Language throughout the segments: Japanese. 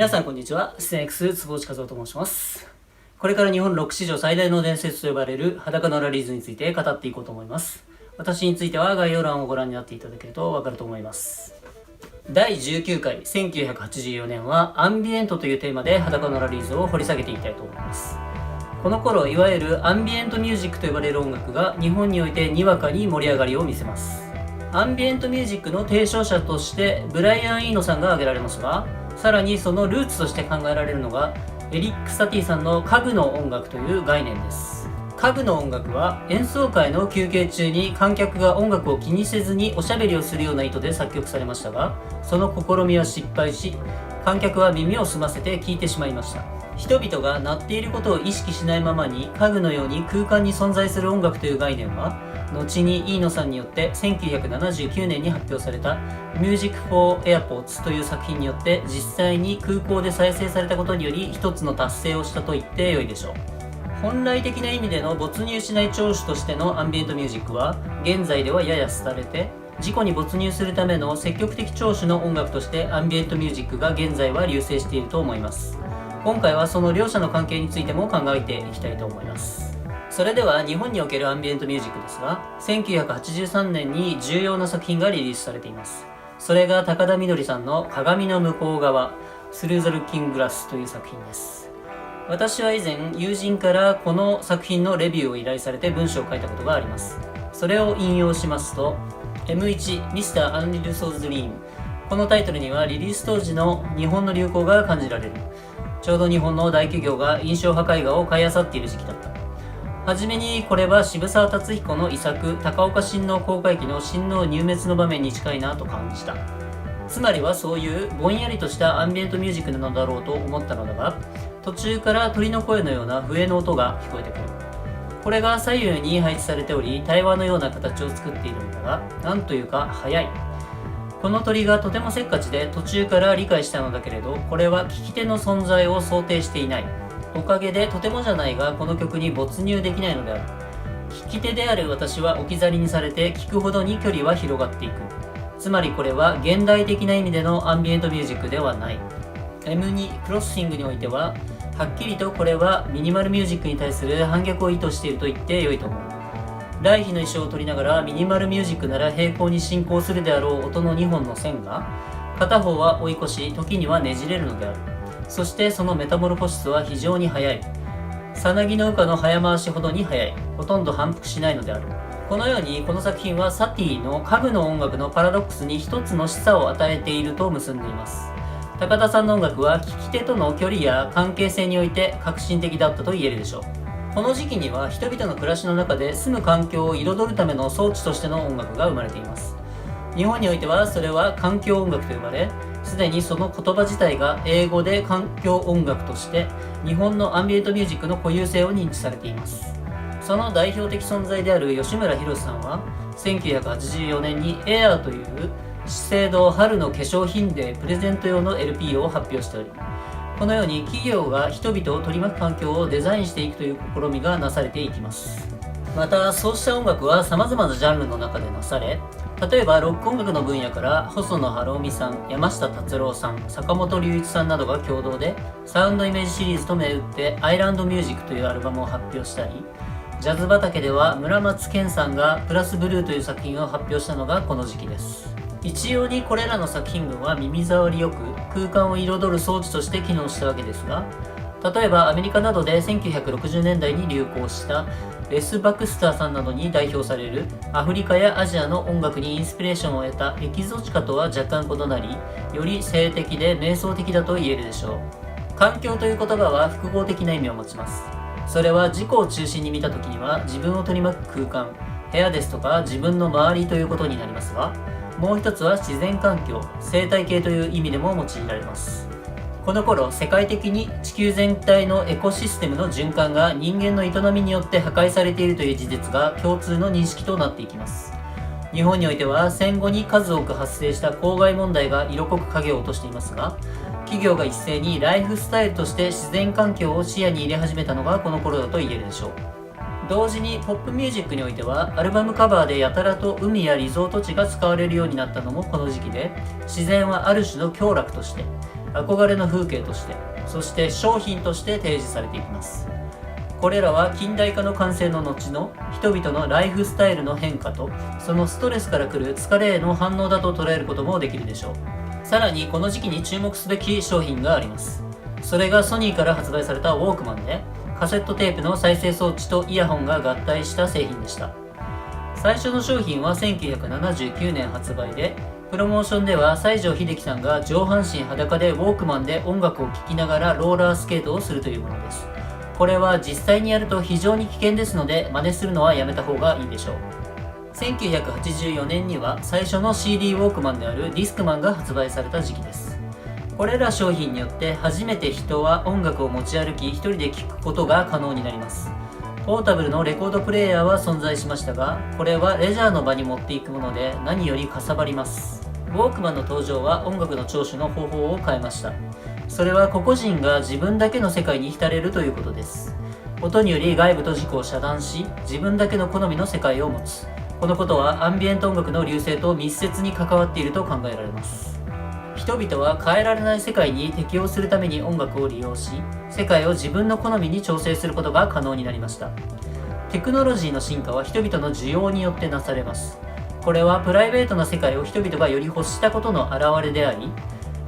皆さんこんにちは。スネークス坪内和夫と申します。これから日本ロック史上最大の伝説と呼ばれる裸のラリーズについて語っていこうと思います。私については概要欄をご覧になっていただけるとわかると思います。第19回1984年はアンビエントというテーマで裸のラリーズを掘り下げていきたいと思います。この頃いわゆるアンビエントミュージックと呼ばれる音楽が日本においてにわかに盛り上がりを見せます。アンビエントミュージックの提唱者としてブライアン・イーノさんが挙げられますが、さらにそのルーツとして考えられるのがエリック・サティさんの家具の音楽という概念です。家具の音楽は演奏会の休憩中に観客が音楽を気にせずにおしゃべりをするような意図で作曲されましたが、その試みは失敗し、観客は耳を澄ませて聴いてしまいました。人々が鳴っていることを意識しないままに家具のように空間に存在する音楽という概念は、後にイーノさんによって1979年に発表された Music for Airports という作品によって実際に空港で再生されたことにより一つの達成をしたと言ってよいでしょう。本来的な意味での没入しない聴取としてのアンビエントミュージックは現在ではやや廃れて、事故に没入するための積極的聴取の音楽としてアンビエントミュージックが現在は隆盛していると思います。今回はその両者の関係についても考えていきたいと思います。それでは日本におけるアンビエントミュージックですが、1983年に重要な作品がリリースされています。それが高田みどりさんの鏡の向こう側 Through the Looking Glass という作品です。私は以前友人からこの作品のレビューを依頼されて文章を書いたことがあります。それを引用しますと、 M1 Mr. Unreal Soul's Dream、 このタイトルにはリリース当時の日本の流行が感じられる。ちょうど日本の大企業が印象派絵画を買い漁っている時期だった。はじめにこれは渋沢達彦の遺作高岡親王航海記の親王入滅の場面に近いなと感じた。つまりはそういうぼんやりとしたアンビエントミュージックなのだろうと思ったのだが、途中から鳥の声のような笛の音が聞こえてくる。これが左右に配置されており対話のような形を作っているのだが、なんというか速い。この鳥がとてもせっかちで途中から理解したのだけれど、これは聞き手の存在を想定していない。おかげでとてもじゃないがこの曲に没入できないのである。聞き手である私は置き去りにされて聞くほどに距離は広がっていく。つまりこれは現代的な意味でのアンビエントミュージックではない。 M2 クロッシングにおいてははっきりとこれはミニマルミュージックに対する反逆を意図していると言って良いと思う。来妃の衣装を取りながらミニマルミュージックなら平行に進行するであろう音の2本の線が片方は追い越し時にはねじれるのである。そしてそのメタモルフォシスは非常に速い。さなぎの羽化の早回しほどに速い。ほとんど反復しないのである。このようにこの作品はサティの家具の音楽のパラドックスに一つの示唆を与えていると結んでいます。高田さんの音楽は聴き手との距離や関係性において革新的だったと言えるでしょう。この時期には人々の暮らしの中で住む環境を彩るための装置としての音楽が生まれています。日本においてはそれは環境音楽と呼ばれ、すでにその言葉自体が英語で環境音楽として日本のアンビエントミュージックの固有性を認知されています。その代表的存在である吉村弘さんは1984年にエアーという資生堂春の化粧品デープレゼント用の LP を発表しており、このように企業が人々を取り巻く環境をデザインしていくという試みがなされていきます。またそうした音楽は様々なジャンルの中でなされ、例えばロック音楽の分野から細野晴臣さん、山下達郎さん、坂本龍一さんなどが共同でサウンドイメージシリーズと銘打ってアイランドミュージックというアルバムを発表したり、ジャズ畑では村松健さんがプラスブルーという作品を発表したのがこの時期です。一様にこれらの作品群は耳障りよく空間を彩る装置として機能したわけですが、例えばアメリカなどで1960年代に流行したレス・バクスターさんなどに代表されるアフリカやアジアの音楽にインスピレーションを得たエキゾチカとは若干異なり、より性的で瞑想的だと言えるでしょう。環境という言葉は複合的な意味を持ちます。それは自己を中心に見た時には自分を取り巻く空間、部屋ですとか自分の周りということになりますが、もう一つは自然環境、生態系という意味でも用いられます。この頃世界的に地球全体のエコシステムの循環が人間の営みによって破壊されているという事実が共通の認識となっていきます。日本においては戦後に数多く発生した公害問題が色濃く影を落としていますが、企業が一斉にライフスタイルとして自然環境を視野に入れ始めたのがこの頃だと言えるでしょう。同時にポップミュージックにおいてはアルバムカバーでやたらと海やリゾート地が使われるようになったのもこの時期で、自然はある種の享楽として憧れの風景として、そして商品として提示されていきます。これらは近代化の完成の後の人々のライフスタイルの変化と、そのストレスから来る疲れへの反応だと捉えることもできるでしょう。さらにこの時期に注目すべき商品があります。それがソニーから発売されたウォークマンで、カセットテープの再生装置とイヤホンが合体した製品でした。最初の商品は1979年発売で、プロモーションでは西城秀樹さんが上半身裸でウォークマンで音楽を聴きながらローラースケートをするというものです。これは実際にやると非常に危険ですので、真似するのはやめた方がいいでしょう。1984年には最初の CD ウォークマンであるディスクマンが発売された時期です。これら商品によって初めて人は音楽を持ち歩き一人で聴くことが可能になります。ポータブルのレコードプレーヤーは存在しましたが、これはレジャーの場に持っていくもので何よりかさばります。ウォークマンの登場は音楽の聴取の方法を変えました。それは個々人が自分だけの世界に浸れるということです。音により外部と自己を遮断し、自分だけの好みの世界を持つ。このことはアンビエント音楽の隆盛と密接に関わっていると考えられます。人々は変えられない世界に適応するために音楽を利用し、世界を自分の好みに調整することが可能になりました。テクノロジーの進化は人々の需要によってなされます。これはプライベートな世界を人々がより欲したことの表れであり、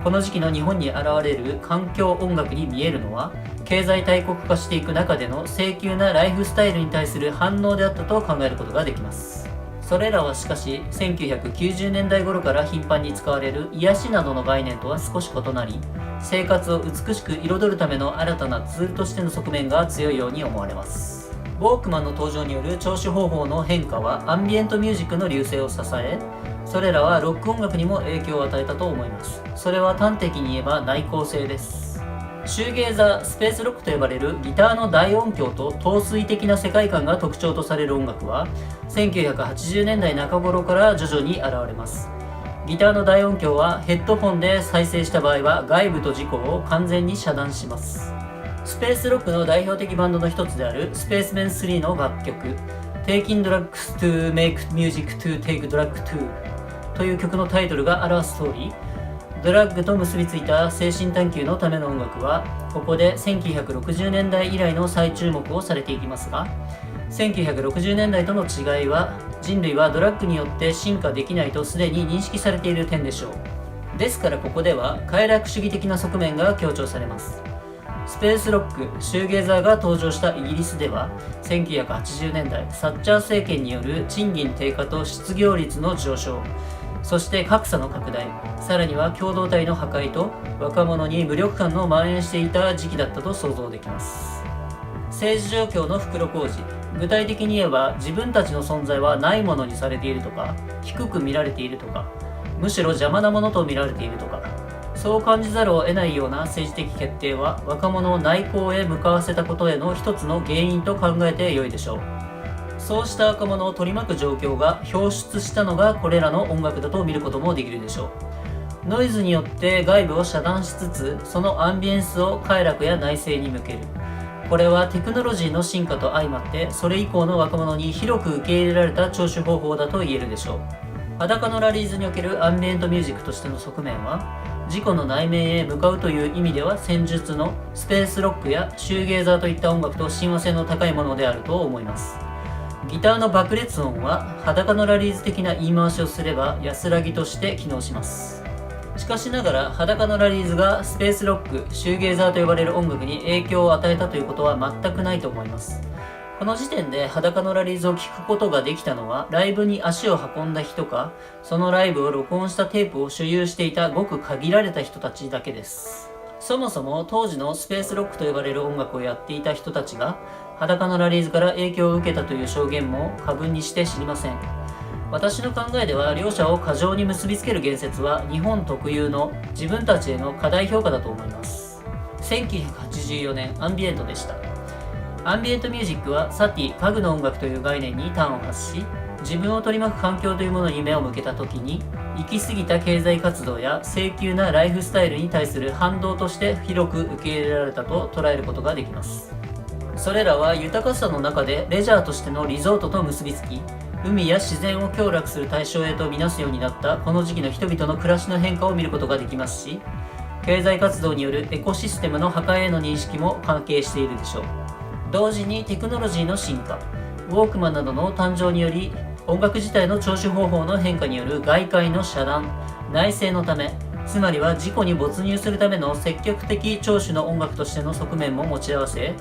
この時期の日本に現れる環境音楽に見えるのは、経済大国化していく中での請求なライフスタイルに対する反応であったと考えることができます。それらはしかし、1990年代頃から頻繁に使われる癒しなどの概念とは少し異なり、生活を美しく彩るための新たなツールとしての側面が強いように思われます。ウォークマンの登場による聴取方法の変化はアンビエントミュージックの隆盛を支え、それらはロック音楽にも影響を与えたと思います。それは端的に言えば内向性です。シューゲーザー、スペースロックと呼ばれるギターの大音響と陶酔的な世界観が特徴とされる音楽は、1980年代中頃から徐々に現れます。ギターの大音響はヘッドホンで再生した場合は外部と自己を完全に遮断します。スペースロックの代表的バンドの一つであるスペースメン3の楽曲 Taking Drugs to Make Music to Take Drug to という曲のタイトルが表す通り、ドラッグと結びついた精神探求のための音楽はここで1960年代以来の再注目をされていきますが、1960年代との違いは、人類はドラッグによって進化できないとすでに認識されている点でしょう。ですからここでは快楽主義的な側面が強調されます。スペースロック、シューゲーザーが登場したイギリスでは、1980年代サッチャー政権による賃金低下と失業率の上昇、そして格差の拡大、さらには共同体の破壊と若者に無力感の蔓延していた時期だったと想像できます。政治状況の袋小路、具体的に言えば自分たちの存在はないものにされているとか、低く見られているとか、むしろ邪魔なものと見られているとか、そう感じざるを得ないような政治的決定は若者を内向へ向かわせたことへの一つの原因と考えてよいでしょう。そうした若者を取り巻く状況が表出したのがこれらの音楽だと見ることもできるでしょう。ノイズによって外部を遮断しつつ、そのアンビエンスを快楽や内省に向ける。これはテクノロジーの進化と相まって、それ以降の若者に広く受け入れられた聴取方法だと言えるでしょう。裸のラリーズにおけるアンビエントミュージックとしての側面は、自己の内面へ向かうという意味では戦術のスペースロックやシューゲーザーといった音楽と親和性の高いものであると思います。ギターの爆裂音は裸のラリーズ的な言い回しをすれば安らぎとして機能します。しかしながら裸のラリーズがスペースロック、シューゲーザーと呼ばれる音楽に影響を与えたということは全くないと思います。この時点で裸のラリーズを聴くことができたのは、ライブに足を運んだ人か、そのライブを録音したテープを所有していたごく限られた人たちだけです。そもそも当時のスペースロックと呼ばれる音楽をやっていた人たちが裸のラリーズから影響を受けたという証言も過分にして知りません。私の考えでは、両者を過剰に結びつける言説は日本特有の自分たちへの過大評価だと思います。1984年アンビエントでした。アンビエントミュージックはサティ、家具の音楽という概念に端を発し、自分を取り巻く環境というものに目を向けたときに、行き過ぎた経済活動や請求なライフスタイルに対する反動として広く受け入れられたと捉えることができます。それらは豊かさの中でレジャーとしてのリゾートと結びつき、海や自然を享楽する対象へとみなすようになったこの時期の人々の暮らしの変化を見ることができますし、経済活動によるエコシステムの破壊への認識も関係しているでしょう。同時にテクノロジーの進化、ウォークマンなどの誕生により、音楽自体の聴取方法の変化による外界の遮断、内省のため、つまりは自己に没入するための積極的聴取の音楽としての側面も持ち合わせ、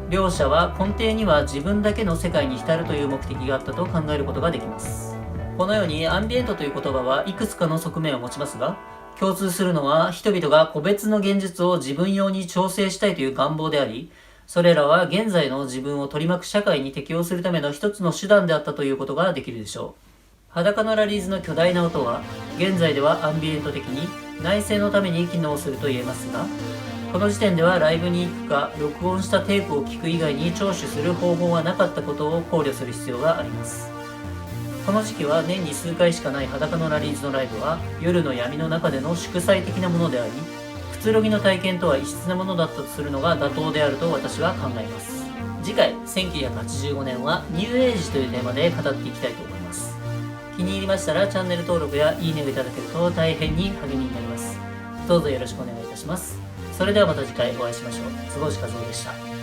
両者は根底には自分だけの世界に浸るという目的があったと考えることができます。このようにアンビエントという言葉はいくつかの側面を持ちますが、共通するのは人々が個別の現実を自分用に調整したいという願望であり、それらは現在の自分を取り巻く社会に適応するための一つの手段であったということができるでしょう。裸のラリーズの巨大な音は、現在ではアンビエント的に内省のために機能すると言えますが、この時点ではライブに行くか録音したテープを聞く以外に聴取する方法はなかったことを考慮する必要があります。この時期は年に数回しかない裸のラリーズのライブは夜の闇の中での祝祭的なものであり、くつろぎの体験とは異質なものだったとするのが妥当であると私は考えます。次回1985年はニューエイジというテーマで語っていきたいと思います。気に入りましたらチャンネル登録やいいねをいただけると大変に励みになります。どうぞよろしくお願いいたします。それではまた次回お会いしましょう。坪内和夫でした。